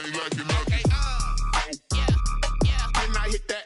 ain't liking nothing. Then I hit that.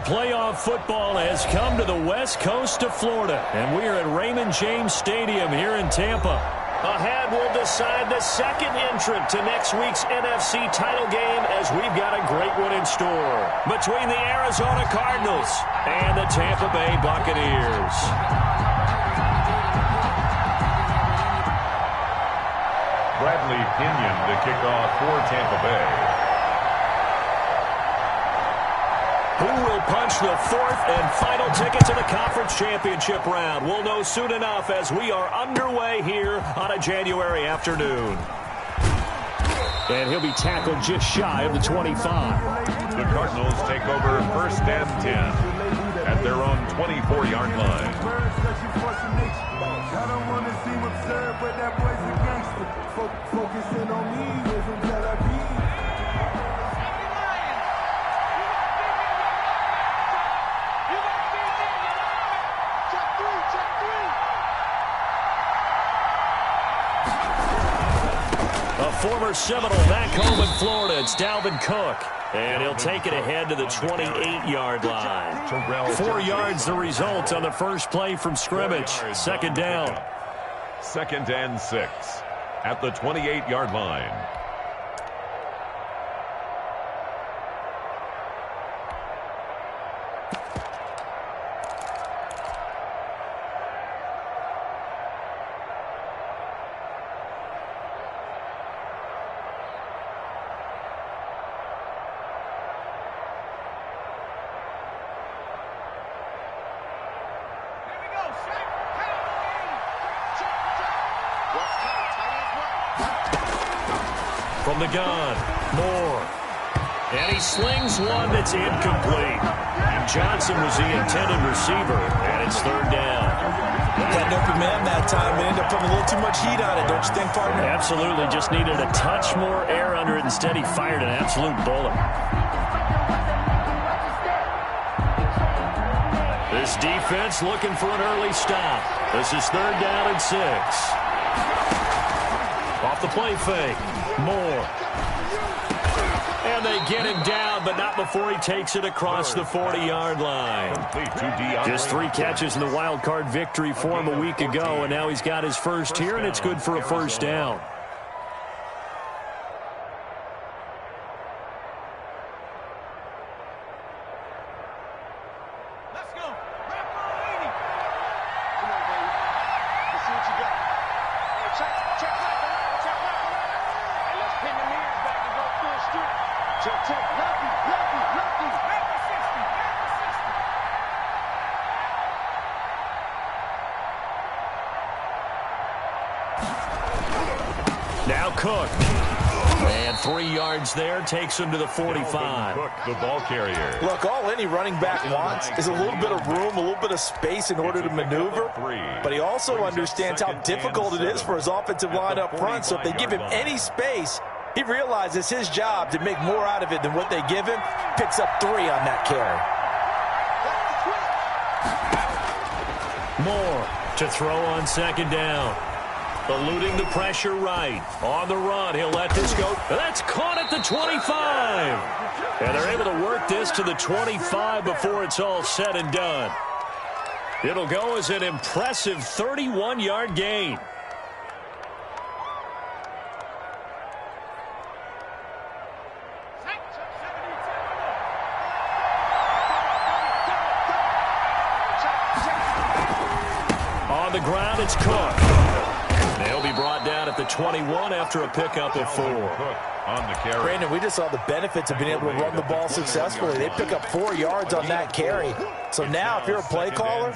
Playoff football has come to the west coast of Florida, and we are at Raymond James Stadium here in Tampa. Ahead, we'll decide the second entrant to next week's NFC title game, as we've got a great one in store between the Arizona Cardinals and the Tampa Bay Buccaneers. Bradley Pinion to kick off for Tampa Bay. Who will punch the fourth and final ticket to the conference championship round? We'll know soon enough as we are underway here on a January afternoon. And he'll be tackled just shy of the 25. The Cardinals take over first and 10 at their own 24-yard line. I don't want to seem absurd, but that boy's a gangster. Focusing on me isn't that I be. Former Seminole back home in Florida. It's Dalvin Cook. And he'll take it ahead to the 28-yard line. 4 yards the result on the first play from scrimmage. Second down. 2nd and 6 at the 28-yard line. From the gun, Moore. And he slings one that's incomplete. And Johnson was the intended receiver, and it's third down. Had an open man that time and ended up putting a little too much heat on it, don't you think, partner? Absolutely. Just needed a touch more air under it. Instead, he fired an absolute bullet. This defense looking for an early stop. This is third down and 6. Off the play fake. Moore. And they get him down, but not before he takes it across the 40-yard line. Just 3 catches in the wild card victory for him a week ago, and now he's got his first here, and it's good for a first down. Now Cook. And 3 yards there takes him to the 45. Cook, the ball carrier. Look, all any running back wants is a little bit of room, a little bit of space in order to maneuver. But he also understands how difficult it is for his offensive line up front. So if they give him any space, he realizes his job to make more out of it than what they give him. Picks up 3 on that carry. Moore to throw on second down. Eluding the pressure right. On the run, he'll let this go. That's caught at the 25. And they're able to work this to the 25 before it's all said and done. It'll go as an impressive 31-yard gain. On the ground, it's Cook. They'll be brought down at the 21 after a pickup of 4. on the carry. Brandon, we just saw the benefits of being able to run the ball successfully. They pick up 4 yards on that carry. So now if you're a play caller,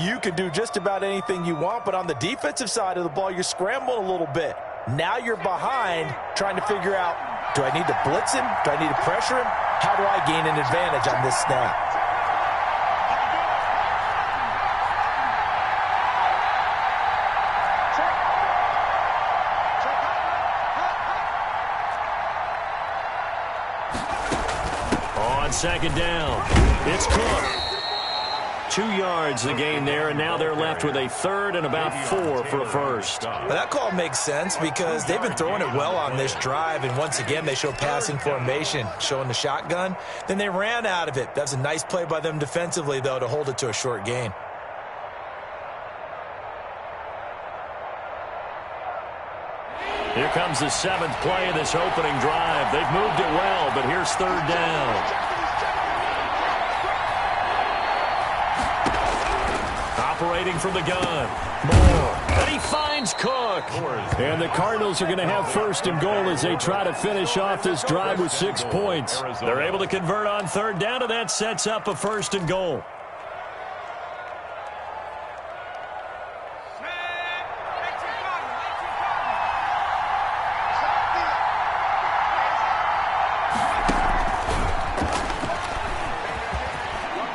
you can do just about anything you want. But on the defensive side of the ball, you're scrambling a little bit. Now you're behind trying to figure out, do I need to blitz him? Do I need to pressure him? How do I gain an advantage on this snap? On second down, it's Cook. 2 yards the gain there, and now they're left with a third and about 4 for a first. Well, that call makes sense because they've been throwing it well on this drive, and once again they show passing formation, showing the shotgun. Then they ran out of it. That's a nice play by them defensively, though, to hold it to a short gain. Here comes the 7th play of this opening drive. They've moved it well, but here's third down. Operating from the gun. Moore. And he finds Cook. And the Cardinals are going to have first and goal as they try to finish off this drive with 6 points. They're able to convert on third down, and that sets up a first and goal.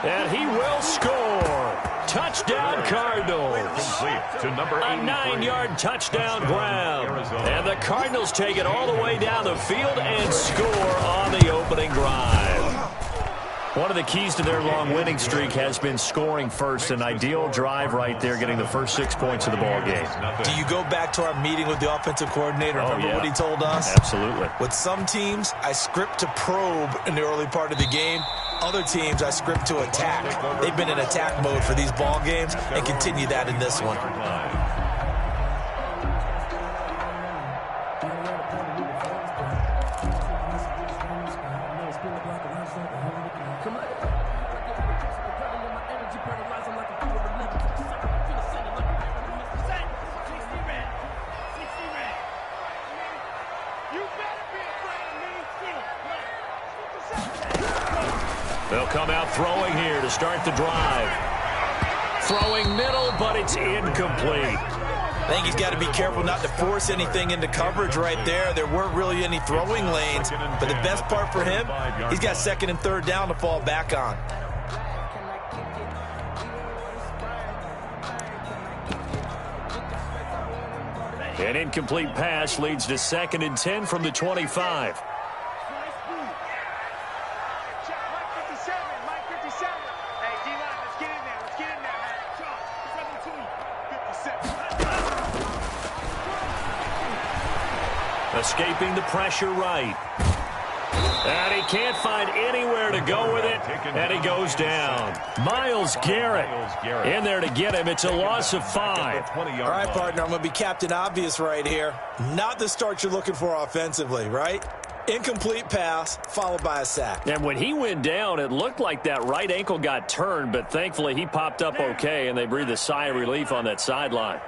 And he will score. Touchdown, Cardinals. To number A 9-yard touchdown grab. And the Cardinals take it all the way down the field and score on the opening drive. One of the keys to their long winning streak has been scoring first. An ideal drive right there, getting the first 6 points of the ball game. Do you go back to our meeting with the offensive coordinator? Remember what he told us? Absolutely. With some teams, I script to probe in the early part of the game. Other teams, I script to attack. They've been in attack mode for these ball games and continue that in this one. They'll come out throwing here to start the drive. Throwing middle, but it's incomplete. I think he's got to be careful not to force anything into coverage right there. There weren't really any throwing lanes, but the best part for him, he's got second and third down to fall back on. An incomplete pass leads to 2nd and 10 from the 25. Escaping the pressure right. And he can't find anywhere to go with it, and he goes down. Myles Garrett in there to get him. It's a loss of 5. All right, partner, I'm going to be Captain Obvious right here. Not the start you're looking for offensively, right? Incomplete pass, followed by a sack. And when he went down, it looked like that right ankle got turned, but thankfully he popped up okay, and they breathed a sigh of relief on that sideline.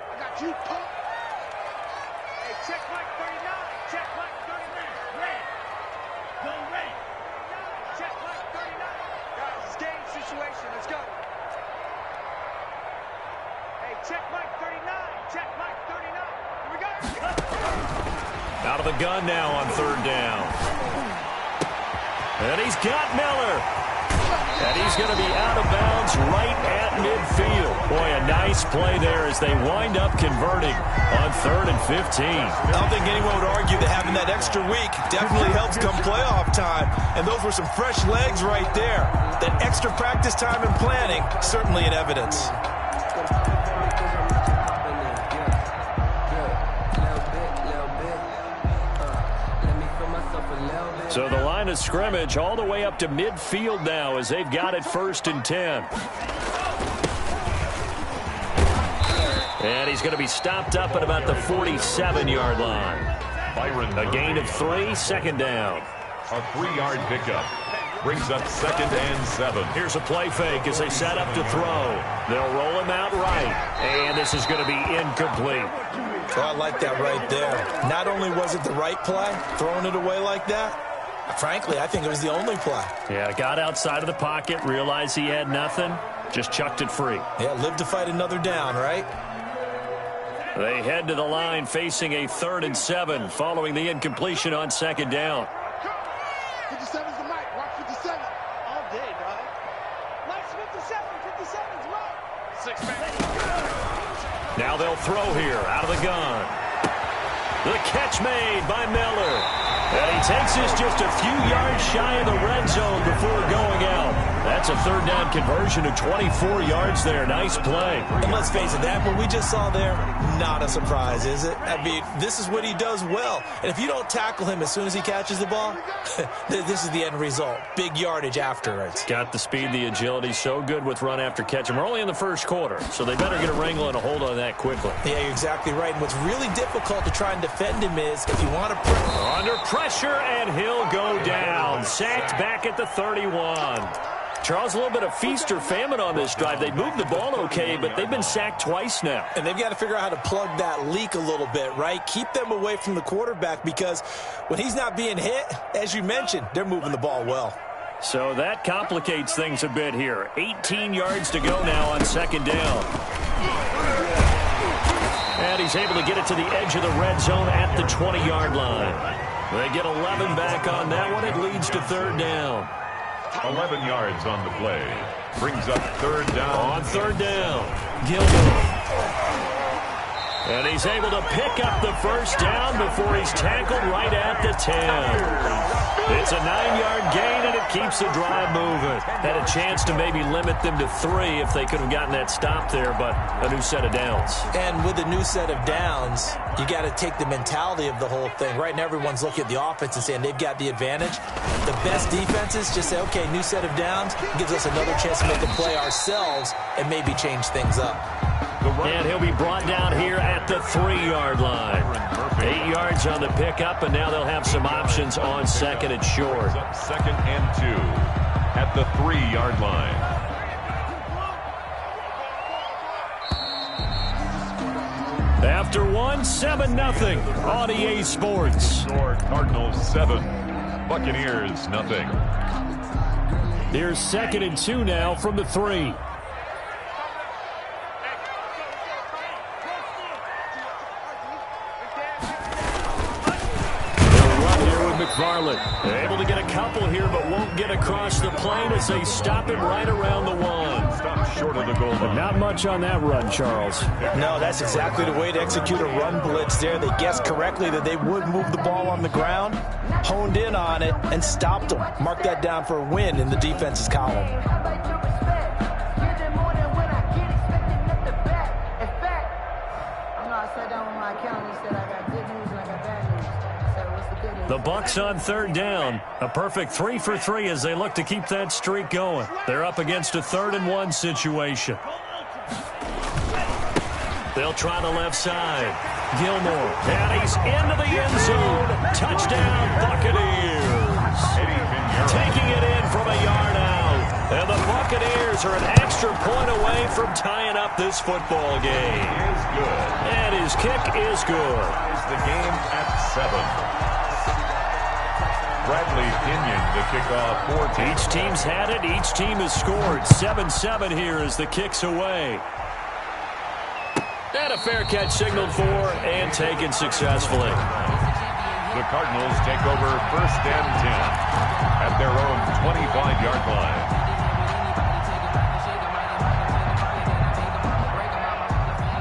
Out of the gun now on third down. And he's got Miller. And he's going to be out of bounds right at midfield. Boy, a nice play there as they wind up converting on 3rd and 15. I don't think anyone would argue that having that extra week definitely helps come playoff time. And those were some fresh legs right there. That extra practice time and planning, certainly in evidence. So the line of scrimmage all the way up to midfield now as they've got it 1st and 10. And he's going to be stopped up at about the 47-yard line. A gain of 3, 2nd down. A 3-yard pickup brings up 2nd and 7. Here's a play fake as they set up to throw. They'll roll him out right. And this is going to be incomplete. So I like that right there. Not only was it the right play, throwing it away like that, frankly, I think it was the only play. Yeah, got outside of the pocket, realized he had nothing, just chucked it free. Yeah, live to fight another down, right? They head to the line facing a 3rd and 7 following the incompletion on 2nd down. 57's the mic. Watch 57. All day, dog. Watch 57. 57's right. 6 man. Now they'll throw here out of the gun. The catch made by Miller. And he takes this just a few yards shy of the red zone before going out. That's a 3rd down conversion of 24 yards there. Nice play. And let's face it, that what we just saw there, not a surprise, is it? I mean, this is what he does well. And if you don't tackle him as soon as he catches the ball, this is the end result. Big yardage afterwards. Got the speed, the agility, so good with run after catch. And we're only in the 1st quarter, so they better get a wrangle and a hold on that quickly. Yeah, you're exactly right. And what's really difficult to try and defend him is if you want to... Under pressure, and he'll go down. Sacked back at the 31. Charles, a little bit of feast or famine on this drive. They moved the ball okay, but they've been sacked twice now. And they've got to figure out how to plug that leak a little bit, right? Keep them away from the quarterback because when he's not being hit, as you mentioned, they're moving the ball well. So that complicates things a bit here. 18 yards to go now on 2nd down. And he's able to get it to the edge of the red zone at the 20-yard line. They get 11 back on that one. It leads to 3rd down. 11 yards on the play. Brings up 3rd down. On 3rd down, Gilmore. And he's able to pick up the 1st down before he's tackled right at the 10. It's a 9-yard gain, and it keeps the drive moving. Had a chance to maybe limit them to 3 if they could have gotten that stop there, but a new set of downs. And with a new set of downs, you got to take the mentality of the whole thing. Right now, everyone's looking at the offense and saying they've got the advantage. The best defenses just say, okay, new set of downs gives us another chance to make a play ourselves and maybe change things up. And he'll be brought down here at the 3-yard line. 8 yards on the pickup, and now they'll have some options on 2nd and short. 2nd and 2 at the 3-yard line. After 1, 7-0 on EA Sports. Cardinals 7, Buccaneers 0. Here's 2nd and 2 now from the 3. McFarland able to get a couple here, but won't get across the plane as they stop him right around the 1. Stop short of the goal line. Not much on that run, Charles. No, that's exactly the way to execute a run blitz there. They guessed correctly that they would move the ball on the ground, honed in on it, and stopped them. Mark that down for a win in the defense's column. The Bucs on 3rd down. A perfect 3 for 3 as they look to keep that streak going. They're up against a 3rd and 1 situation. They'll try the left side. Gilmore. And he's into the end zone. Touchdown, Buccaneers. Taking it in from a yard out. And the Buccaneers are an extra point away from tying up this football game. Is good. And his kick is good. Is the game at 7. Bradley Pinion to kick off 14. Each team's had it. Each team has scored. 7-7 here as the kick's away. And a fair catch signaled for and taken successfully. The Cardinals take over 1st and 10 at their own 25-yard line.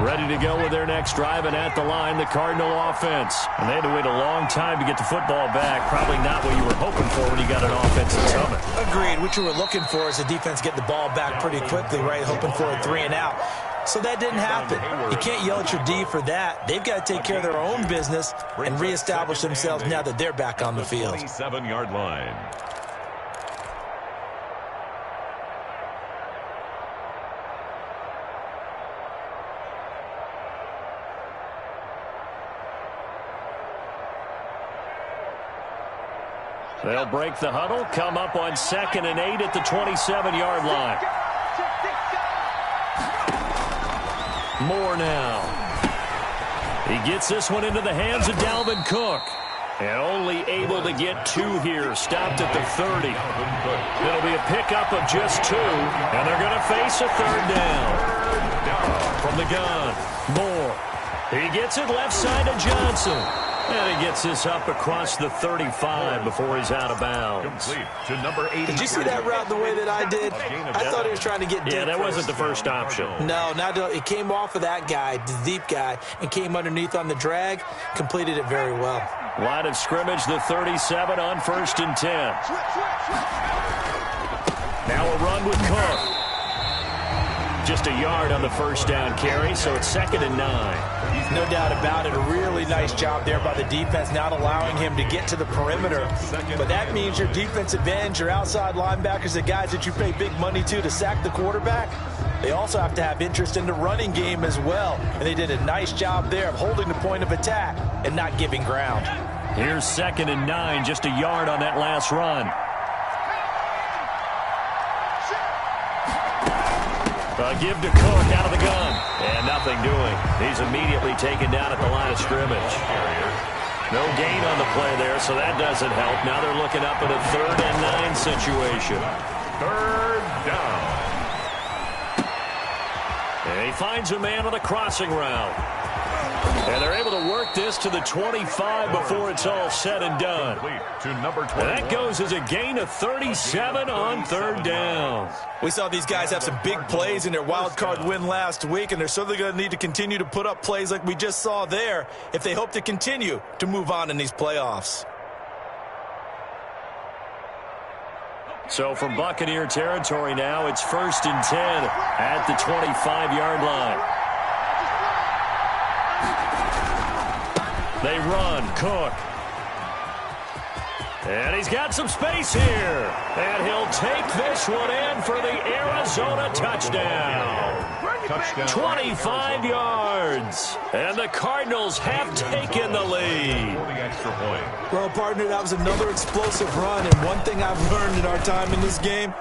Ready to go with their next drive, and at the line, the Cardinal offense. And they had to wait a long time to get the football back. Probably not what you were hoping for when you got an offense that's coming. Agreed. What you were looking for is the defense get the ball back pretty quickly, right? Hoping for a 3 and out. So that didn't happen. You can't yell at your D for that. They've got to take care of their own business and reestablish themselves now that they're back on the field. 27-yard line. They'll break the huddle, come up on 2nd and 8 at the 27-yard line. Moore now. He gets this one into the hands of Dalvin Cook. And only able to get 2 here. Stopped at the 30. It'll be a pickup of just 2. And they're going to face a 3rd down. From the gun, Moore. He gets it left side to Johnson. And he gets this up across the 35 before he's out of bounds. Complete to number 80. Did you see that route the way that I did? I thought he was trying to get deep. Yeah, that wasn't the first option. No, it came off of that guy, the deep guy, and came underneath on the drag. Completed it very well. Line of scrimmage, the 37 on 1st and 10. Now a run with Cook. Just a yard on the 1st down carry, so it's 2nd and 9. No doubt about it. A really nice job there by the defense, not allowing him to get to the perimeter. But that means your defensive ends, your outside linebackers, the guys that you pay big money to sack the quarterback, they also have to have interest in the running game as well. And they did a nice job there of holding the point of attack and not giving ground. Here's 2nd and 9, just a yard on that last run. A give to Cook out of the gun. And nothing doing. He's immediately taken down at the line of scrimmage. No gain on the play there, so that doesn't help. Now they're looking up at a 3rd and 9 situation. 3rd down. And he finds a man on the crossing route. And they're able to work this to the 25 before it's all said and done. To number 21. And that goes as a gain of 37 on 3rd down. We saw these guys have some big plays in their wild card win last week, and they're certainly going to need to continue to put up plays like we just saw there if they hope to continue to move on in these playoffs. So from Buccaneer territory now, it's 1st and 10 at the 25-yard line. They run, Cook. And he's got some space here. And he'll take this one in for the Arizona touchdown. 25 yards. And the Cardinals have taken the lead. Well, partner, that was another explosive run. And one thing I've learned in our time in this game,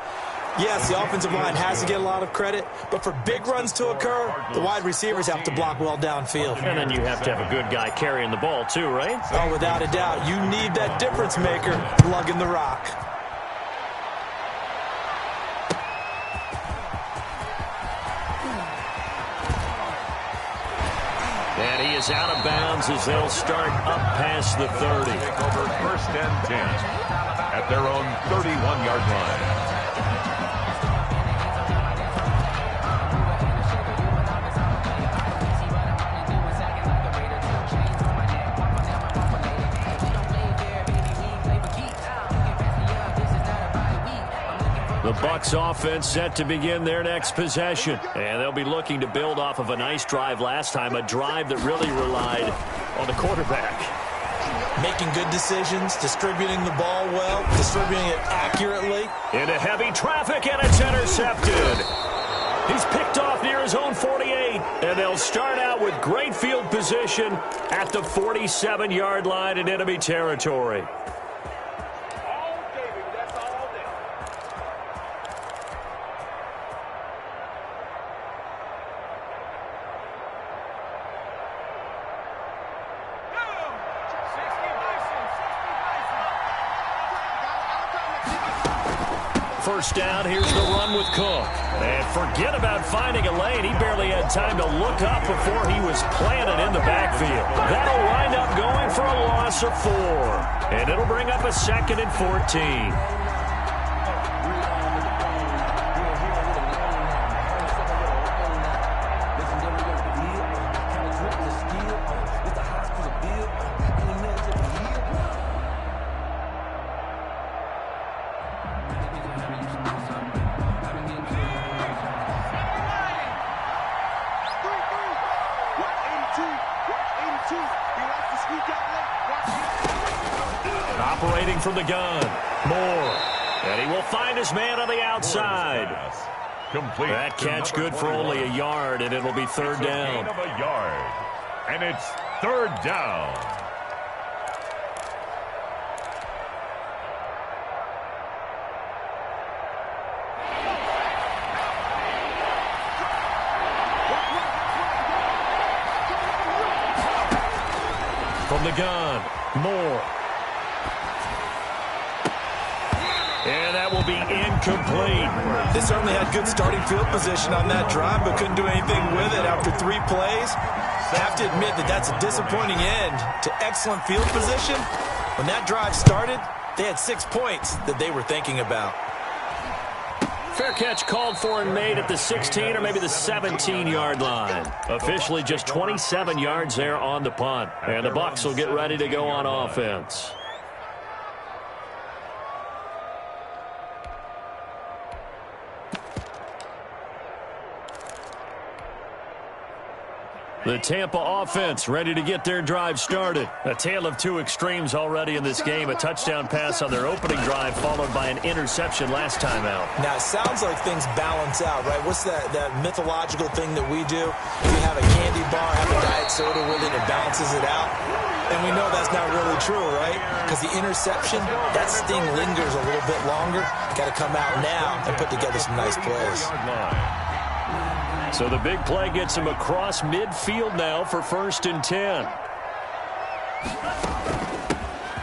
yes, the offensive line has to get a lot of credit, but for big runs to occur, the wide receivers have to block well downfield. And then you have to have a good guy carrying the ball too, right? Oh, without a doubt. You need that difference maker lugging the rock. And he is out of bounds as they'll start up past the 30. Over 1st and 10 at their own 31-yard line. The Bucs offense set to begin their next possession. And they'll be looking to build off of a nice drive last time, a drive that really relied on the quarterback. Making good decisions, distributing the ball well, distributing it accurately. Into heavy traffic, and it's intercepted. He's picked off near his own 48, and they'll start out with great field position at the 47-yard line in enemy territory. First down, here's the run with Cook. And forget about finding a lane. He barely had time to look up before he was planted in the backfield. That'll wind up going for a loss of 4. And it'll bring up a 2nd and 14. Operating from the gun, Moore. And he will find his man on the outside. Complete. That catch good for only a yard, and it'll be 3rd down. Gain of a yard. And it's 3rd down. From the gun, Moore. And that will be incomplete. They certainly had good starting field position on that drive, but couldn't do anything with it after 3 plays. Have to admit that that's a disappointing end to excellent field position. When that drive started, they had 6 points that they were thinking about. Fair catch called for and made at the 16 or maybe the 17-yard line. Officially just 27 yards there on the punt. And the Bucs will get ready to go on offense. The Tampa offense ready to get their drive started. A tale of 2 extremes already in this game. A touchdown pass on their opening drive followed by an interception last time out. Now, it sounds like things balance out, right? What's that mythological thing that we do? If you have a candy bar, have a diet soda with it, it balances it out. And we know that's not really true, right? Because the interception, that sting lingers a little bit longer. Got to come out now and put together some nice plays. So the big play gets him across midfield now for 1st and 10.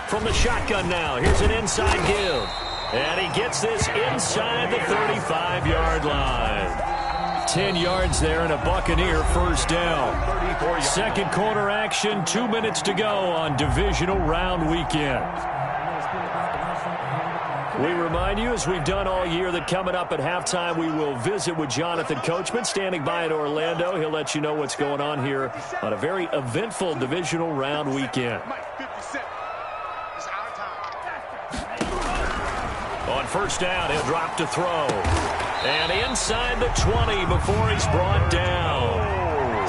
From the shotgun now, here's an inside give. And he gets this inside the 35-yard line. 10 yards there and a Buccaneer first down. Second quarter action, 2 minutes to go on divisional round weekend. We remind you, as we've done all year, that coming up at halftime, we will visit with Jonathan Coachman, standing by in Orlando. He'll let you know what's going on here on a very eventful divisional round weekend. On first down, he'll drop to throw. And inside the 20 before he's brought down.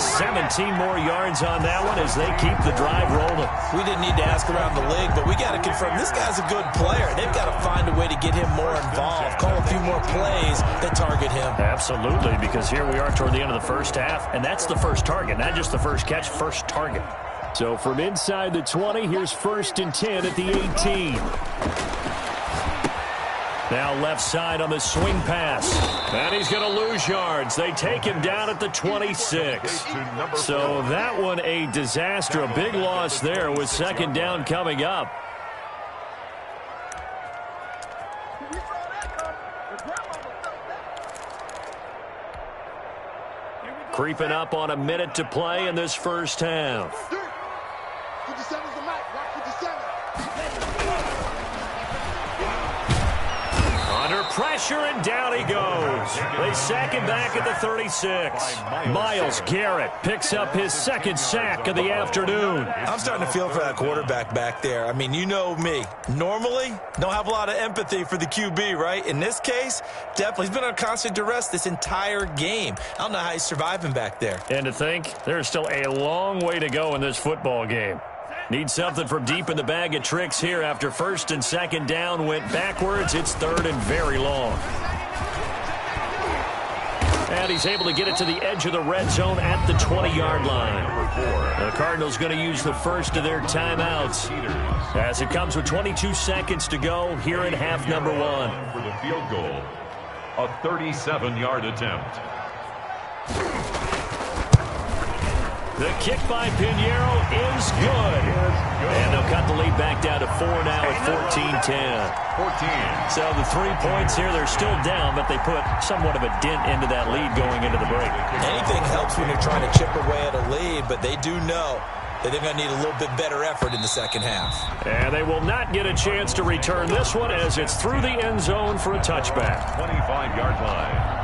17 more yards on that one as they keep the drive rolling. We didn't need to ask around the league, but we got to confirm this guy's a good player. They've got to find a way to get him more involved, call a few more plays that target him. Absolutely, because here we are toward the end of the first half, and that's the first target, not just the first catch, first target. So from inside the 20, here's 1st and 10 at the 18. Now left side on the swing pass. And he's going to lose yards. They take him down at the 26. So that one a disaster. A big loss there with 2nd down coming up. Creeping up on a minute to play in this first half. 57's the mic. Watch 57. Under pressure, and down he goes. They sack him back at the 36. Myles Garrett picks up his 2nd sack of the afternoon. I'm starting to feel for that quarterback back there. I mean, you know me. Normally, don't have a lot of empathy for the QB, right? In this case, definitely. He's been on constant duress this entire game. I don't know how he's surviving back there. And to think, there's still a long way to go in this football game. Need something from deep in the bag of tricks here after 1st and 2nd down went backwards. It's 3rd and very long. And he's able to get it to the edge of the red zone at the 20-yard line. The Cardinals going to use the first of their timeouts as it comes with 22 seconds to go here in half number 1. For the field goal, a 37-yard attempt. The kick by Pinheiro is good. And they'll cut the lead back down to 4 now at 14-10. So the 3 points here, they're still down, but they put somewhat of a dent into that lead going into the break. Anything helps when you're trying to chip away at a lead, but they do know that they're going to need a little bit better effort in the second half. And they will not get a chance to return this one as it's through the end zone for a touchback. 25-yard line.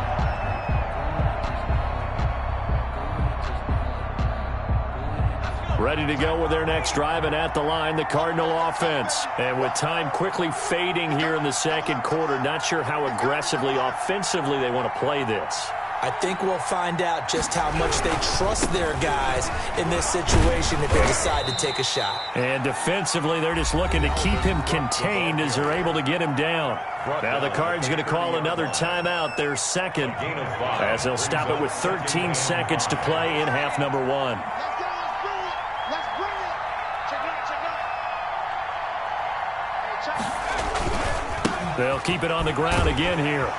Ready to go with their next drive, and at the line, the Cardinal offense. And with time quickly fading here in the second quarter, not sure how aggressively, offensively they want to play this. I think we'll find out just how much they trust their guys in this situation if they decide to take a shot. And defensively, they're just looking to keep him contained as they're able to get him down. Now the Cards going to call another timeout, their 2nd, as they'll stop it with 13 seconds to play in half number 1. They'll keep it on the ground again here.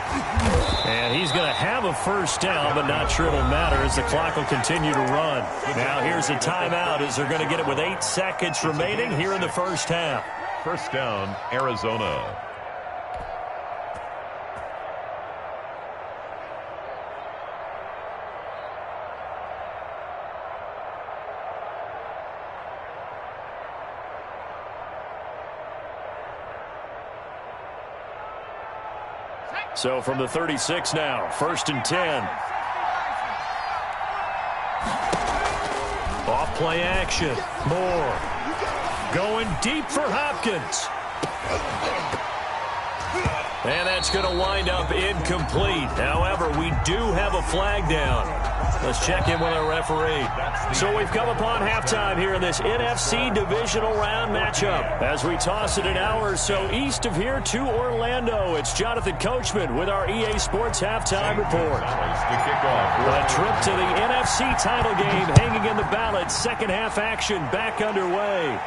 And he's going to have a first down, but not sure it'll matter as the clock will continue to run. Now here's a timeout as they're going to get it with 8 seconds remaining here in the first half. First down, Arizona. So from the 36 now, 1st and 10. Off play action. Moore going deep for Hopkins. And that's going to wind up incomplete. However, we do have a flag down. Let's check in with our referee. So we've come upon halftime here in this NFC divisional round matchup. As we toss it an hour or so east of here to Orlando, it's Jonathan Coachman with our EA Sports halftime report. A trip to the NFC title game hanging in the balance. Second half action back underway.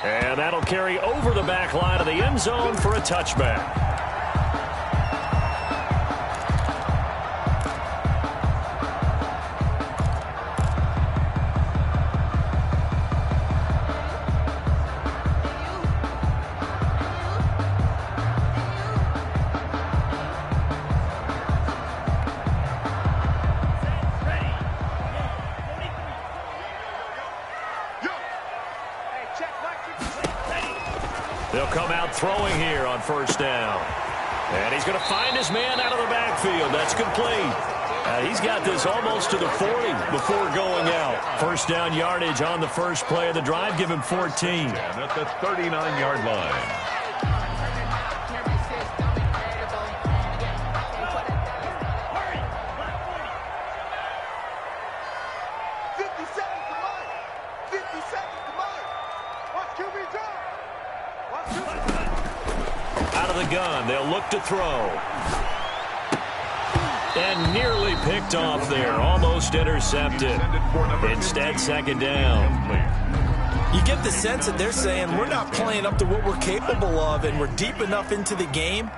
And that'll carry over the back line of the end zone for a touchback. They'll come out throwing here on first down. And he's going to find his man out of the backfield. That's complete. He's got this almost to the 40 before going out. First down yardage on the first play of the drive. Give him 14. And at the 39-yard line. Gun. They'll look to throw. And nearly picked off there. Almost intercepted. Instead, second down. You get the sense that they're saying we're not playing up to what we're capable of, and we're deep enough into the game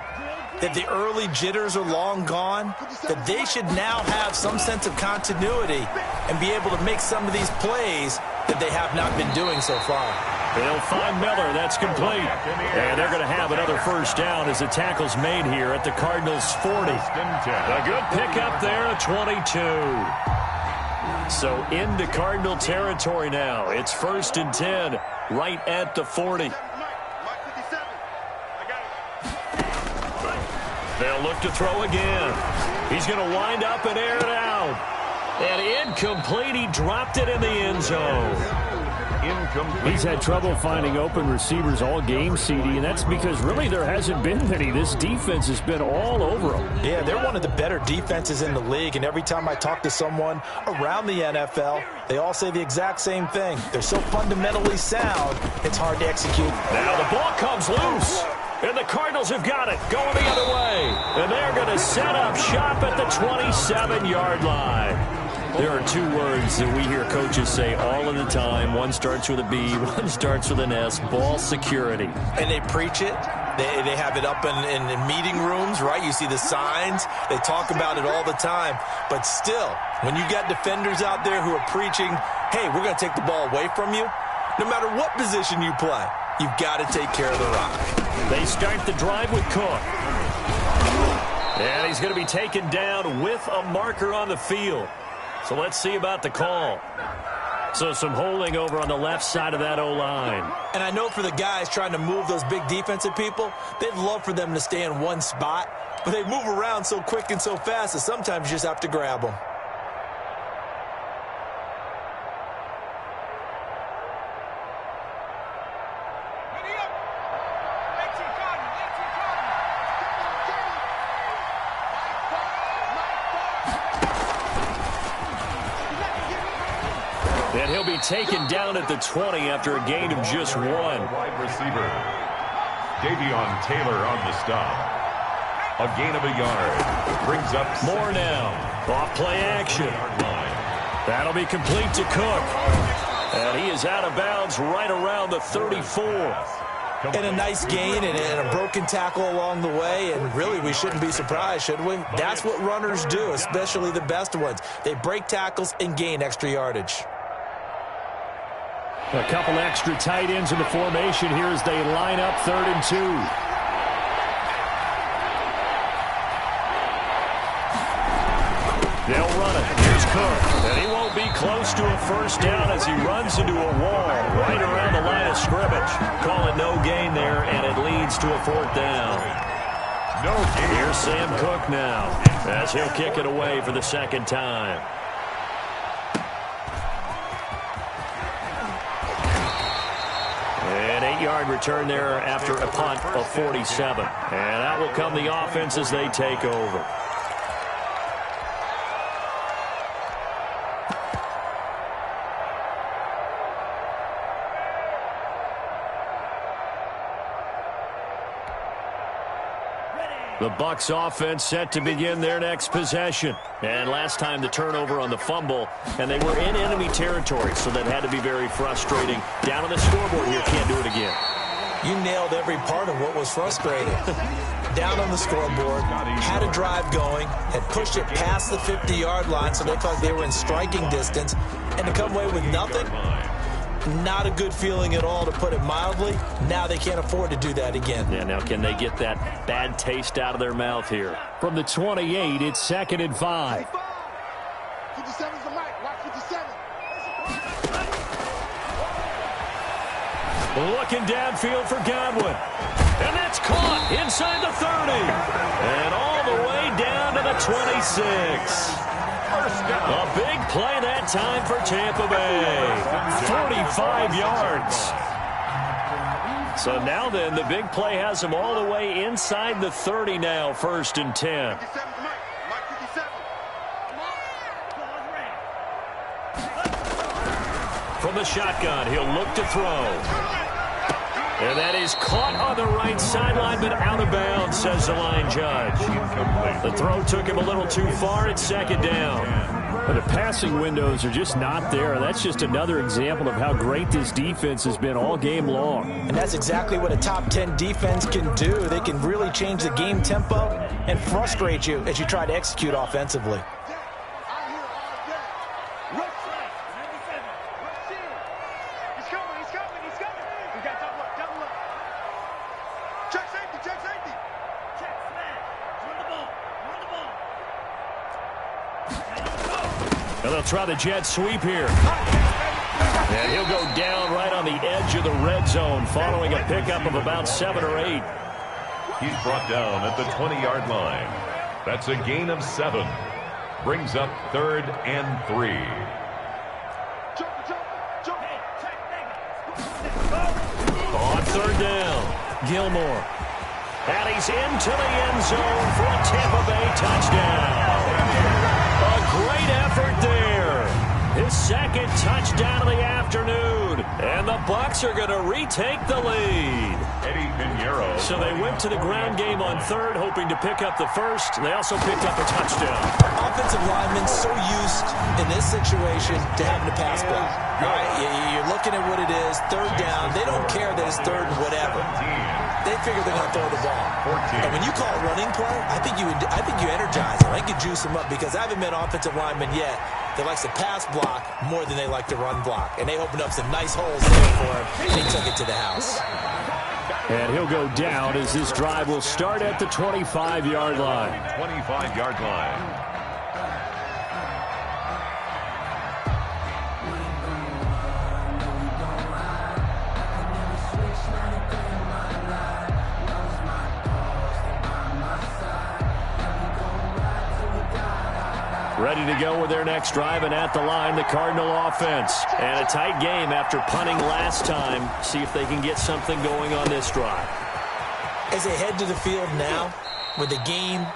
that the early jitters are long gone, that they should now have some sense of continuity and be able to make some of these plays that they have not been doing so far. They'll find Miller. That's complete. And they're going to have another first down as the tackle's made here at the Cardinals' 40. A good pickup there at 22. So into Cardinal territory now. It's 1st and 10 right at the 40. They'll look to throw again. He's going to wind up and air it out. And incomplete. He dropped it in the end zone. He's had trouble finding open receivers all game, CD, and that's because really there hasn't been many. This defense has been all over them. Yeah, they're one of the better defenses in the league, and every time I talk to someone around the NFL, they all say the exact same thing. They're so fundamentally sound, it's hard to execute. Now the ball comes loose, and the Cardinals have got it going the other way. And they're going to set up shop at the 27-yard line. There are 2 words that we hear coaches say all of the time. One starts with a B, one starts with an S, ball security. And they preach it. They have it up in meeting rooms, right? You see the signs. They talk about it all the time. But still, when you got defenders out there who are preaching, hey, we're going to take the ball away from you, no matter what position you play, you've got to take care of the rock. They start the drive with Cook. And he's going to be taken down with a marker on the field. So let's see about the call. So some holding over on the left side of that O-line. And I know for the guys trying to move those big defensive people, they'd love for them to stay in one spot. But they move around so quick and so fast that sometimes you just have to grab them. And he'll be taken down at the 20 after a gain of just 1. Wide receiver. Davion Taylor on the stop. A gain of a yard. Brings up more now. Off play action. That'll be complete to Cook. And he is out of bounds right around the 34. And a nice gain and a broken tackle along the way, and really we shouldn't be surprised, should we? That's what runners do, especially the best ones. They break tackles and gain extra yardage. A couple extra tight ends in the formation here as they line up 3rd and 2. They'll run it. Here's Cook. And he won't be close to a first down as he runs into a wall right around the line of scrimmage. Call it no gain there, and it leads to a 4th down. No gain. Here's Sam Cook now as he'll kick it away for the 2nd time. An 8-yard return there after a punt of 47. And out will come the offense as they take over. The Bucs offense set to begin their next possession. And last time the turnover on the fumble, and they were in enemy territory, so that had to be very frustrating. Down on the scoreboard here, can't do it again. You nailed every part of what was frustrating. Down on the scoreboard, had a drive going, had pushed it past the 50-yard line so they felt they were in striking distance, and to come away with nothing, not a good feeling at all, to put it mildly. Now they can't afford to do that again. Yeah, now can they get that bad taste out of their mouth here? From the 28, it's 2nd and 5. 57's the mic. Watch 57. Looking downfield for Godwin. And that's caught inside the 30. And all the way down to the 26. A big play that time for Tampa Bay. 45 yards. So now then, the big play has them all the way inside the 30 now, 1st and 10. 57's the mic. Mike 57. From the shotgun, he'll look to throw. And that is caught on the right sideline, but out of bounds, says the line judge. The throw took him a little too far. It's 2nd down. But the passing windows are just not there. That's just another example of how great this defense has been all game long. And that's exactly what a top 10 defense can do. They can really change the game tempo and frustrate you as you try to execute offensively. And they'll try the jet sweep here. And he'll go down right on the edge of the red zone following a pickup of about 7 or 8. He's brought down at the 20-yard line. That's a gain of 7. Brings up 3rd and 3. On 3rd down, Gilmore. And he's into the end zone for a Tampa Bay touchdown. A great effort there. His 2nd touchdown of the afternoon. And the Bucs are going to retake the lead. Eddie Pinheiro. So they went to the ground game on 3rd, hoping to pick up the 1st. They also picked up a touchdown. Offensive linemen so used in this situation to having to pass block. All right, you're looking at what it is, 3rd down. They don't care that it's 3rd and whatever. They figure they're going to throw the ball. And when you call a running play, I think you energize them. I think you juice them up, because I haven't met an offensive lineman yet that likes to pass block more than they like to run block. And they opened up some nice holes there for him, and he took it to the house. And he'll go down as this drive will start at the 25-yard line. 25-yard line. Ready to go with their next drive, and at the line, the Cardinal offense. And a tight game after punting last time. See if they can get something going on this drive. As they head to the field now, with the game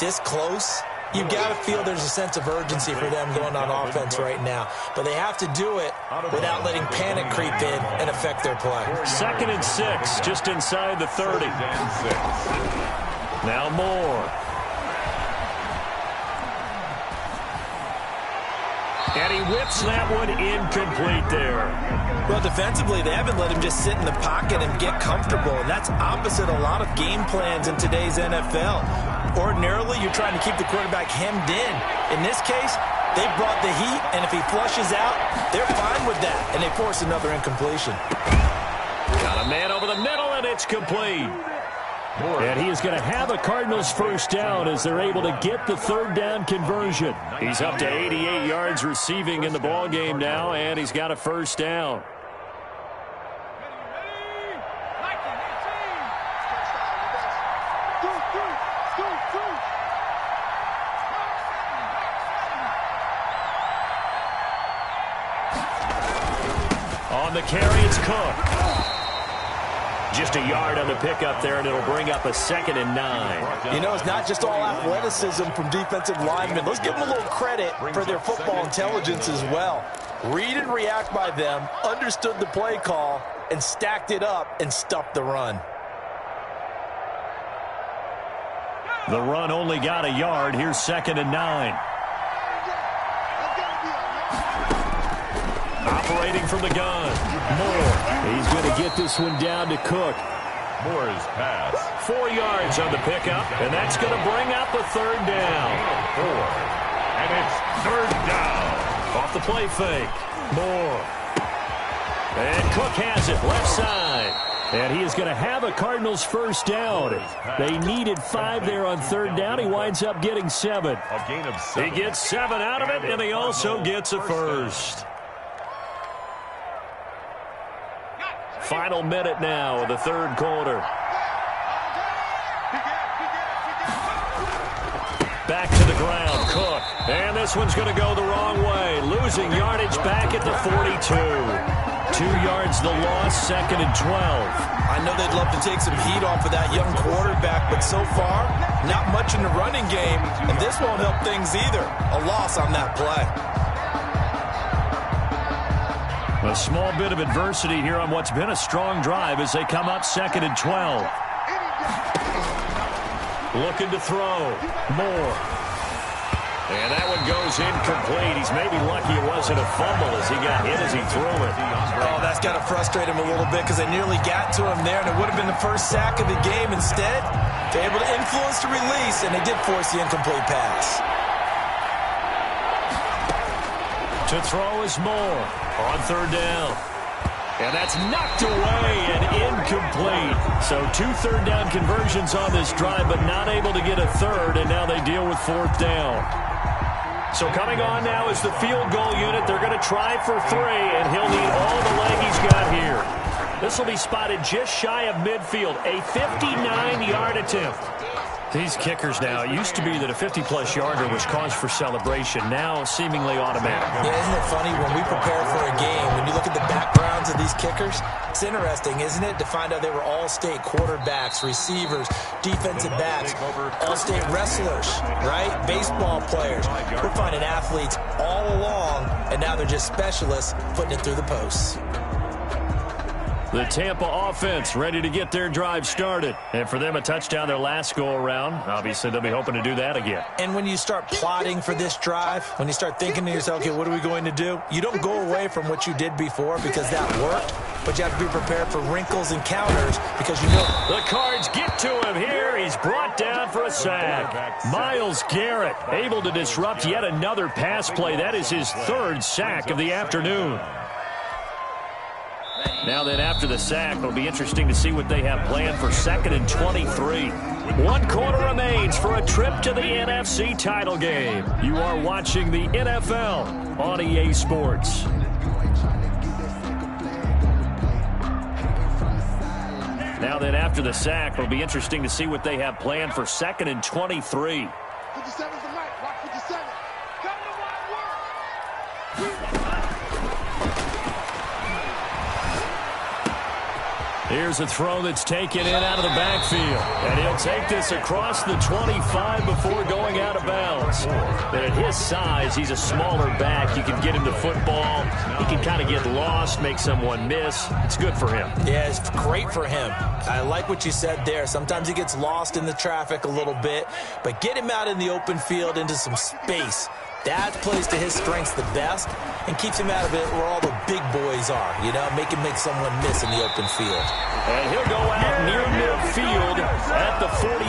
this close, you've got to feel there's a sense of urgency for them going on offense right now. But they have to do it without letting panic creep in and affect their play. 2nd and 6, just inside the 30. Now Moore. And he whips that one incomplete there. Well, defensively, they haven't let him just sit in the pocket and get comfortable, and that's opposite a lot of game plans in today's NFL. Ordinarily, you're trying to keep the quarterback hemmed in. In this case, they brought the heat, and if he flushes out, they're fine with that, and they force another incompletion. Got a man over the middle, and it's complete. And he is going to have a Cardinals first down as they're able to get the third down conversion. He's up to 88 yards receiving in the ballgame now, and he's got a first down. On the carry, it's Cook. Just a yard on the pickup there, and it'll bring up a 2nd and 9. You know, it's not just all athleticism from defensive linemen. Let's give them a little credit for their football intelligence as well. Read and react by them, understood the play call, and stacked it up and stuffed the run. The run only got a yard. Here's 2nd and 9. Operating from the gun. Moore. He's going to get this one down to Cook. Moore's pass. 4 yards on the pickup, and that's going to bring up a 3rd down. 4. And it's 3rd down. Off the play fake. Moore. And Cook has it, left side. And he is going to have a Cardinals first down. They needed 5 there on 3rd down. He winds up getting 7. A gain of 7. He gets 7 out of it, and he also gets a first. Final minute now of the 3rd quarter. Back to the ground, Cook. And this one's going to go the wrong way. Losing yardage back at the 42. 2 yards the loss, 2nd and 12. I know they'd love to take some heat off of that young quarterback, but so far, not much in the running game, and this won't help things either. A loss on that play. A small bit of adversity here on what's been a strong drive as they come up 2nd and 12. Looking to throw. Moore. And that one goes incomplete. He's maybe lucky it wasn't a fumble as he got hit as he threw it. Oh, that's got to frustrate him a little bit because they nearly got to him there, and it would have been the first sack of the game. Instead, they're able to influence the release, and they did force the incomplete pass. To throw is Moore on 3rd down. And that's knocked away and incomplete. So 2 3rd down conversions on this drive, but not able to get a 3rd, and now they deal with 4th down. So coming on now is the field goal unit. They're going to try for 3, and he'll need all the leg he's got here. This will be spotted just shy of midfield, a 59-yard attempt. These kickers now, it used to be that a 50-plus yarder was cause for celebration, now seemingly automatic. Yeah, isn't it funny when we prepare for a game, when you look at the backgrounds of these kickers, it's interesting, isn't it, to find out they were all-state quarterbacks, receivers, defensive backs, all-state wrestlers, right? Baseball players. We're finding athletes all along, and now they're just specialists putting it through the posts. The Tampa offense ready to get their drive started. And for them, a touchdown their last go-around. Obviously, they'll be hoping to do that again. And when you start plotting for this drive, when you start thinking to yourself, okay, what are we going to do? You don't go away from what you did before because that worked, but you have to be prepared for wrinkles and counters because you know. The Cards get to him here. He's brought down for a sack. Myles Garrett able to disrupt yet another pass play. That is his 3rd sack of the afternoon. Now then, after the sack, it'll be interesting to see what they have planned for 2nd and 23. 1 quarter remains for a trip to the NFC title game. You are watching the NFL on EA Sports. Now then, after the sack, it'll be interesting to see what they have planned for 2nd and 23. 57's the mic. Watch 57. Come to one word. Here's a throw that's taken in out of the backfield. And he'll take this across the 25 before going out of bounds. And at his size, he's a smaller back. You can get him the football. He can kind of get lost, make someone miss. It's good for him. Yeah, it's great for him. I like what you said there. Sometimes he gets lost in the traffic a little bit. But get him out in the open field into some space. That plays to his strengths the best and keeps him out of it where all the big boys are, you know, make someone miss in the open field. And he'll go out near midfield at the 49.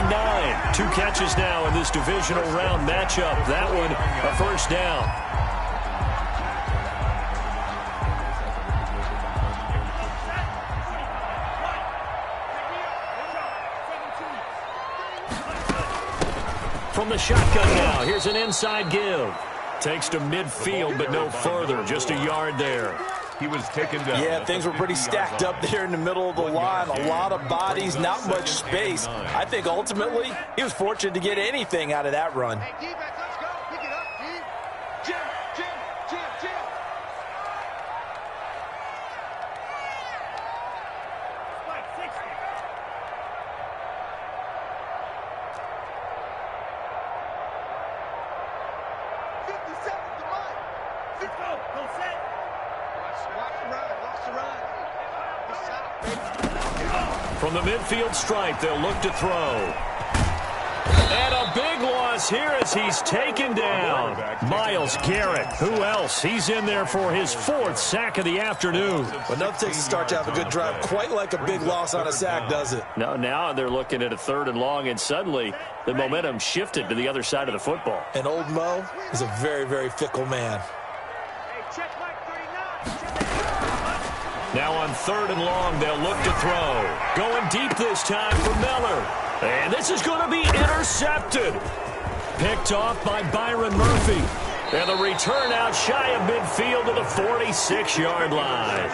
2 catches now in this divisional round matchup. That one a first down. From the shotgun now, here's an inside give. Takes to midfield, but no further. Just a yard there. He was taken down. Yeah, things were pretty stacked up there in the middle of the line. A lot of bodies, not much space. I think ultimately he was fortunate to get anything out of that run. Hey, D-back, let's go. Pick it up, D. Jim. 57 to Mike. Let's go. Go set. Watch the run. Watch the run. Good shot. From the midfield stripe, they'll look to throw. And a big loss here as he's taken down. Myles Garrett. Who else? He's in there for his 4th sack of the afternoon. But nothing takes a start to have a good drive quite like a big loss on a sack, does it? No, now they're looking at a 3rd and long, and suddenly the momentum shifted to the other side of the football. And old Mo is a very, very fickle man. Hey, check Mike 39. Now on 3rd and long, they'll look to throw. Going deep this time for Miller. And this is going to be intercepted. Picked off by Byron Murphy. And the return out shy of midfield to the 46-yard line.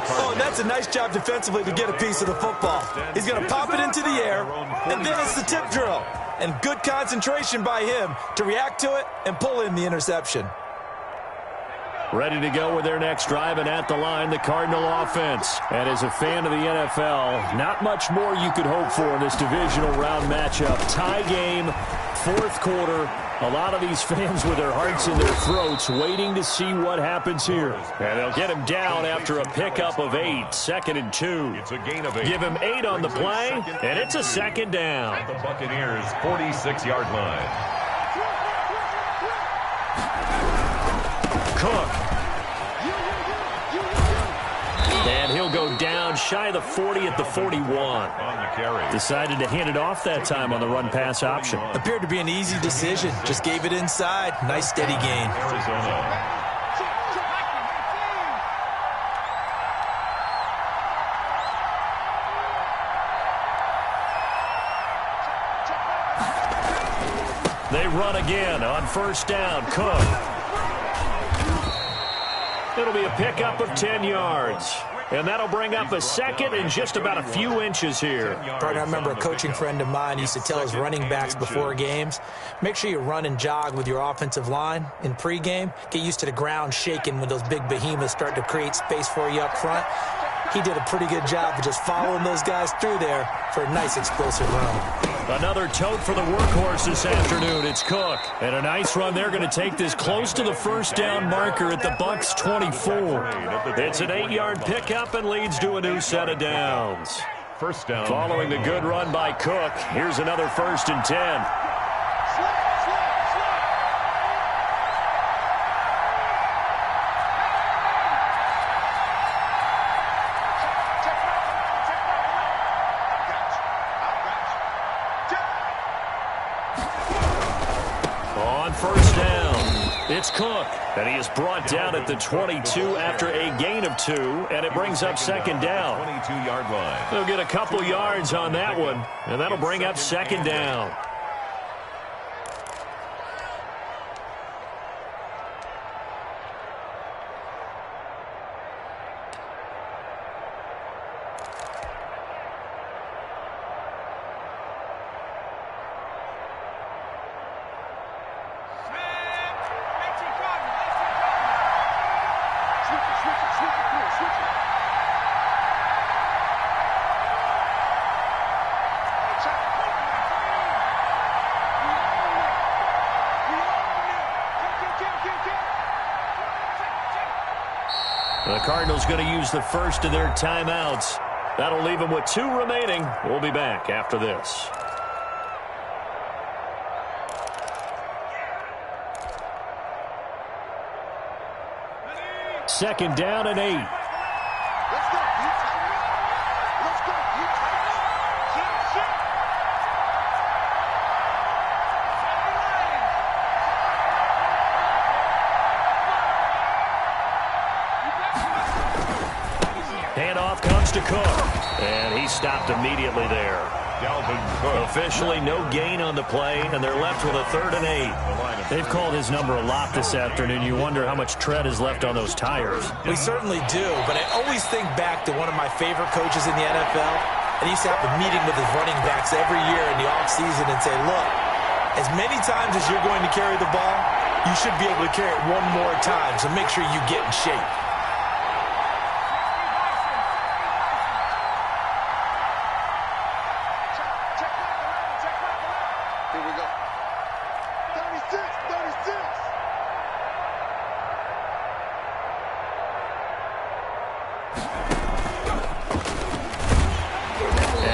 Oh, and that's a nice job defensively to get a piece of the football. He's going to pop it into the air, and then it's the tip drill. And good concentration by him to react to it and pull in the interception. Ready to go with their next drive, and at the line, the Cardinal offense. And as a fan of the NFL, not much more you could hope for in this divisional round matchup. Tie game, 4th quarter. A lot of these fans with their hearts in their throats waiting to see what happens here. And they'll get him down after a pickup of 8, 2nd and 2. It's a gain of 8. Give him 8 on the play, and it's a 2nd down. At the Buccaneers' 46-yard line. Cook. And he'll go down shy of the 40 at the 41. On the carry. Decided to hand it off that time on the run-pass option. Appeared to be an easy decision. Just gave it inside. Nice steady gain. Arizona. They run again on 1st down. Cook. It'll be a pickup of 10 yards. And that'll bring up a 2nd and just about a few inches here. Partner, I remember a coaching friend of mine used to tell his running backs before games, make sure you run and jog with your offensive line in pregame. Get used to the ground shaking when those big behemoths start to create space for you up front. He did a pretty good job of just following those guys through there for a nice explosive run. Another tote for the workhorse this afternoon. It's Cook. And a nice run. They're going to take this close to the 1st down marker at the Bucks 24. It's an 8-yard pickup and leads to a new set of downs. 1st down. Following the good run by Cook, here's another 1st and 10. It's Cook, and he is brought down at the 22 after a gain of 2, and it brings up 2nd down. 22-yard line. They'll get a couple yards on that one, and that'll bring up 2nd down. The Cardinals going to use the first of their timeouts. That'll leave them with 2 remaining. We'll be back after this. 2nd down and 8. Let's go, you tighten up. Let's go, you tighten up. Shit. Handoff comes to Cook, and he stopped immediately there. Officially no gain on the play, and they're left with a 3rd and 8. They've called his number a lot this afternoon. You wonder how much tread is left on those tires. We certainly do, but I always think back to one of my favorite coaches in the NFL, and he used to have a meeting with his running backs every year in the offseason and say, look, as many times as you're going to carry the ball, you should be able to carry it one more time, so make sure you get in shape.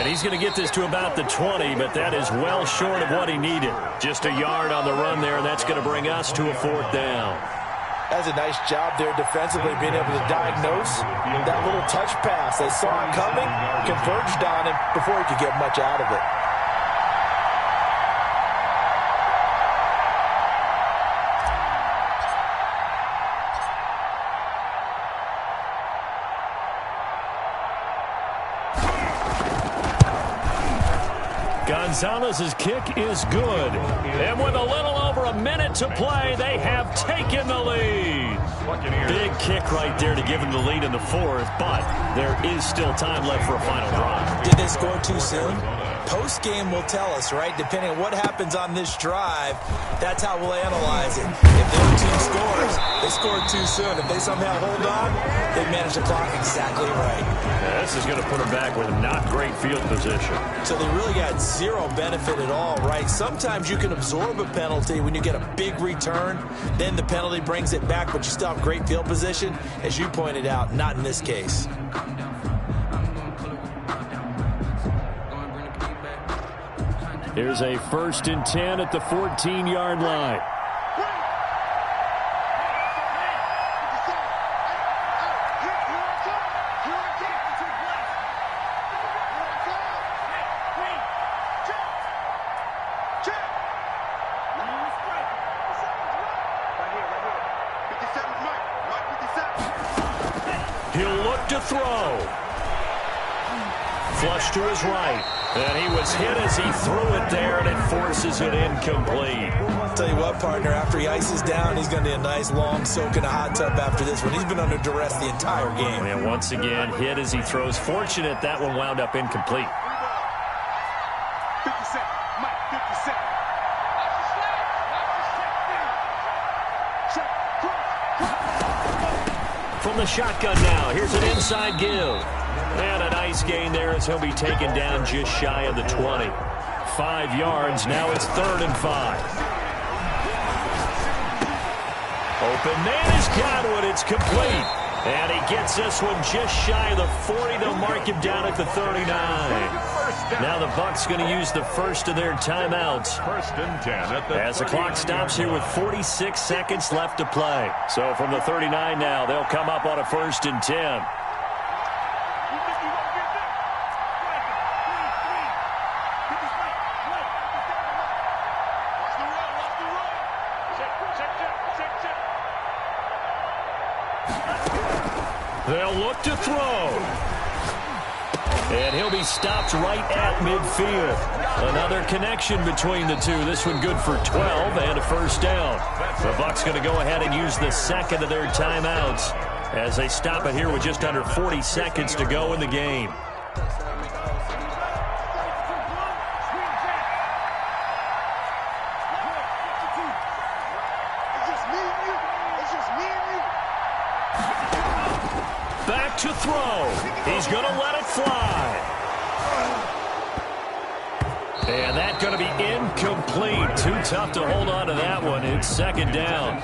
He's going to get this to about the 20, but that is well short of what he needed. Just a yard on the run there, and that's going to bring us to a 4th down. That's a nice job there defensively, being able to diagnose that little touch pass. They saw it coming, converged on him before he could get much out of it. Gonzalez's kick is good. And with a little over a minute to play, they have taken the lead. Big kick right there to give them the lead in the 4th, but there is still time left for a final drive. Did they score too soon? Post-game will tell us, right? Depending on what happens on this drive, that's how we'll analyze it. If the other team scores, they scored too soon. If they somehow hold on, they manage the clock exactly right. Yeah, this is going to put them back with not great field position. So they really got zero benefit at all, right? Sometimes you can absorb a penalty when you get a big return. Then the penalty brings it back, but you still have great field position. As you pointed out, not in this case. Here's a 1st and 10 at the 14-yard line. He'll look to throw. Flush to his right. And he was hit as he threw it there, and it forces it incomplete. I'll tell you what, partner, after he ices down, he's going to need a nice long soak in a hot tub after this one. He's been under duress the entire game. And once again, hit as he throws. Fortunate that one wound up incomplete. 50 seconds. Mike, 50 seconds. From the shotgun now, here's an inside give. And a nice gain there as he'll be taken down just shy of the 20. 5 yards, now it's 3rd and 5. Open man has got one, it's complete. And he gets this one just shy of the 40. They'll mark him down at the 39. Now the Bucs going to use the first of their timeouts. 1st and 10 at the as the clock stops here with 46 seconds left to play. So from the 39 now, they'll come up on a 1st and 10. They'll look to throw. And he'll be stopped right at midfield. Another connection between the two. This one good for 12 and a 1st down. The Bucs going to go ahead and use the 2nd of their timeouts as they stop it here with just under 40 seconds to go in the game. Back to throw. He's going to let it fly. And that's going to be incomplete. Too tough to hold on to that one. It's 2nd down.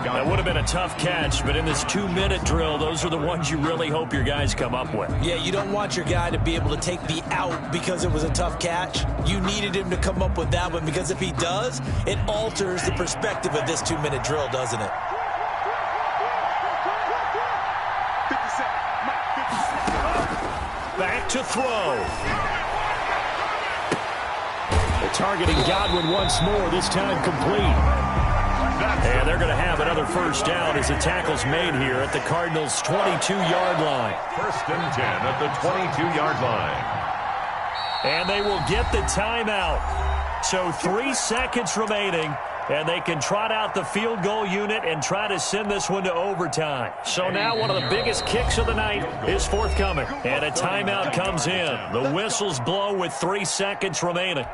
That would have been a tough catch, but in this 2-minute drill, those are the ones you really hope your guys come up with. Yeah, you don't want your guy to be able to take the out because it was a tough catch. You needed him to come up with that one because if he does, it alters the perspective of this 2-minute drill, doesn't it? back to throw. Targeting Godwin once more, this time complete. And they're going to have another first down as the tackle's made here at the Cardinals' 22-yard line. 1st and 10 at the 22-yard line. And they will get the timeout. So 3 seconds remaining, and they can trot out the field goal unit and try to send this one to overtime. So now one of the biggest kicks of the night is forthcoming. And a timeout comes in. The whistles blow with 3 seconds remaining.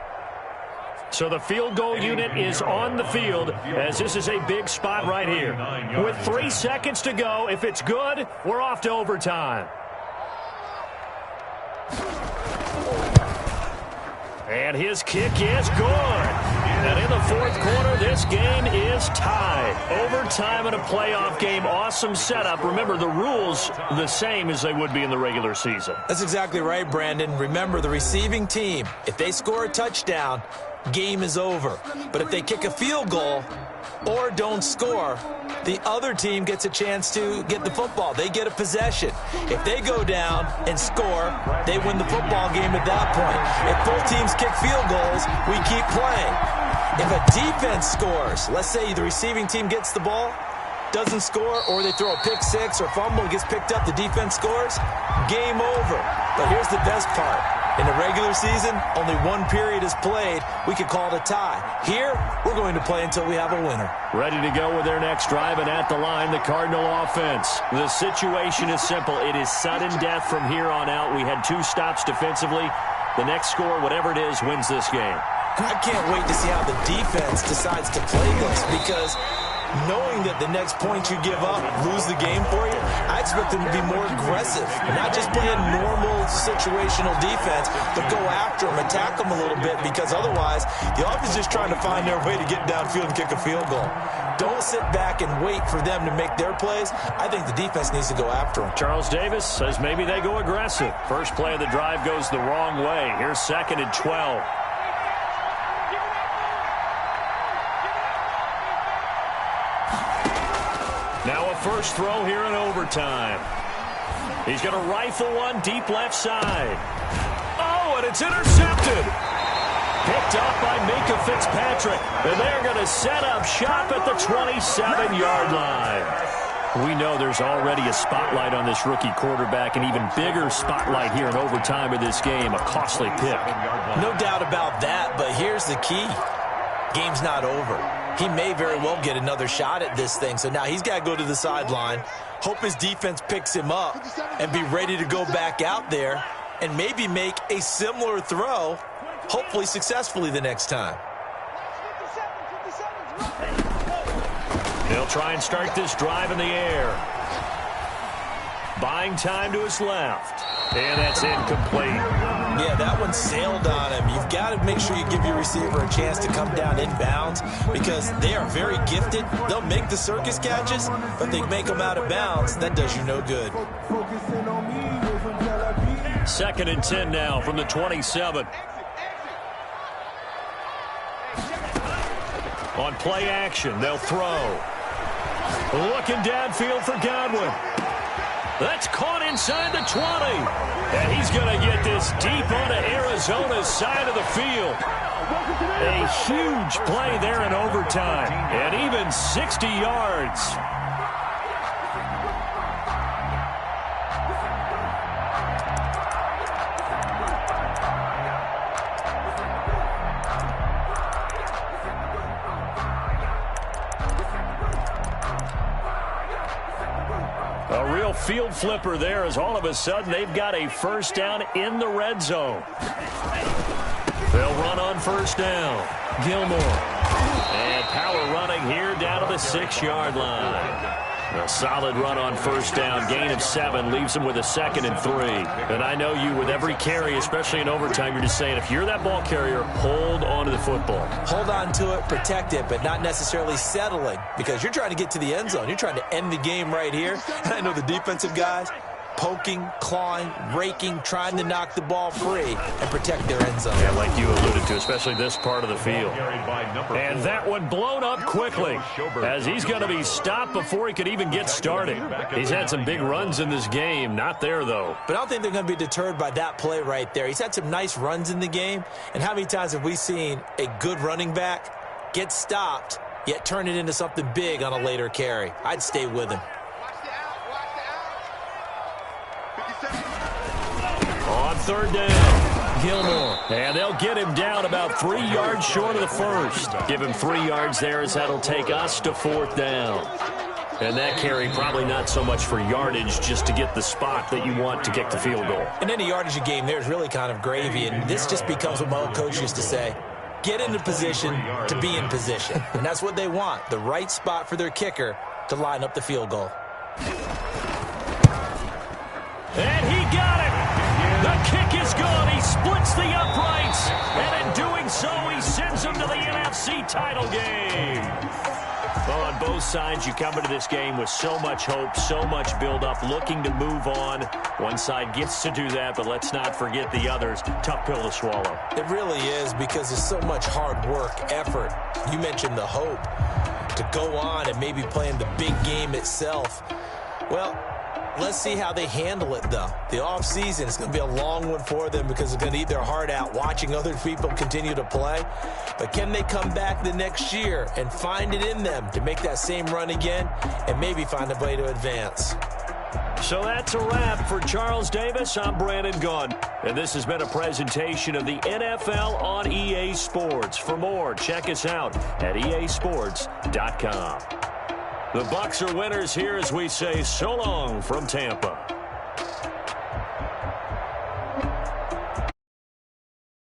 So the field goal unit is on the field as this is a big spot right here. With 3 seconds to go, if it's good, we're off to overtime. And his kick is good. And in the 4th quarter, this game is tied. Overtime in a playoff game, awesome setup. Remember, the rules the same as they would be in the regular season. That's exactly right, Brandon. Remember, the receiving team, if they score a touchdown, game is over. But if they kick a field goal or don't score, the other team gets a chance to get the football. They get a possession. If they go down and score, they win the football game at that point. If both teams kick field goals, we keep playing. If a defense scores, let's say the receiving team gets the ball, doesn't score, or they throw a pick six or fumble, gets picked up, the defense scores, game over. But here's the best part. In the regular season, only 1 period is played. We could call it a tie. Here, we're going to play until we have a winner. Ready to go with their next drive, and at the line, the Cardinal offense. The situation is simple. It is sudden death from here on out. We had 2 stops defensively. The next score, whatever it is, wins this game. I can't wait to see how the defense decides to play this, because knowing that the next point you give up lose the game for you, I expect them to be more aggressive, not just playing normal situational defense, but go after them, attack them a little bit, because otherwise the offense is just trying to find their way to get downfield and kick a field goal. Don't sit back and wait for them to make their plays. I think the defense needs to go after them. Charles Davis says maybe they go aggressive. First play of the drive goes the wrong way. Here's 2nd and 12. Now a first throw here in overtime. He's going to rifle one deep left side. Oh, and it's intercepted. Picked up by Minka Fitzpatrick. And they're going to set up shop at the 27-yard line. We know there's already a spotlight on this rookie quarterback, an even bigger spotlight here in overtime of this game, a costly pick. No doubt about that, but here's the key. Game's not over. He may very well get another shot at this thing. So now he's got to go to the sideline, hope his defense picks him up, and be ready to go back out there and maybe make a similar throw, hopefully successfully the next time. They'll try and start this drive in the air. Buying time to his left. And that's incomplete. Yeah, that one sailed on him. You've got to make sure you give your receiver a chance to come down inbounds, because they are very gifted. They'll make the circus catches, but they make them out of bounds. That does you no good. 2nd and 10 now from the 27. On play action, they'll throw. Looking downfield for Godwin. That's caught inside the 20. And he's going to get this deep onto Arizona's side of the field. A huge play there in overtime. And even 60 yards. A real field flipper there, as all of a sudden they've got a first down in the red zone. They'll run on first down. Gilmore. And power running here down to the 6-yard line. A solid run on first down. Gain of 7 leaves them with a 2nd and 3. And I know you, with every carry, especially in overtime, you're just saying, if you're that ball carrier, hold on to the football. Hold on to it, protect it, but not necessarily settling, because you're trying to get to the end zone. You're trying to end the game right here. And I know the defensive guys, poking, clawing, raking, trying to knock the ball free and protect their end zone. Yeah, like you alluded to, especially this part of the field. And that one blown up quickly as he's going to be stopped before he could even get started. He's had some big runs in this game. Not there, though. But I don't think they're going to be deterred by that play right there. He's had some nice runs in the game. And how many times have we seen a good running back get stopped, yet turn it into something big on a later carry? I'd stay with him. On third down, Gilmore. And they'll get him down about 3 yards short of the first. Give him 3 yards there as that'll take us to fourth down. And that carry probably not so much for yardage, just to get the spot that you want to kick the field goal. And any yardage game there is really kind of gravy, and this just becomes what my old coach used to say. Get into position to be in position. And that's what they want, the right spot for their kicker to line up the field goal. And he got it. The kick is good. He splits the uprights. And in doing so, he sends them to the NFC title game. Well, on both sides, you come into this game with so much hope, so much build-up, looking to move on. One side gets to do that, but let's not forget the others. Tough pill to swallow. It really is, because there's so much hard work, effort. You mentioned the hope to go on and maybe play in the big game itself. Well, let's see how they handle it, though. The offseason is going to be a long one for them because they're going to eat their heart out watching other people continue to play. But can they come back the next year and find it in them to make that same run again and maybe find a way to advance? So that's a wrap for Charles Davis. I'm Brandon Gunn. And this has been a presentation of the NFL on EA Sports. For more, check us out at easports.com. The Bucs are winners here as we say so long from Tampa.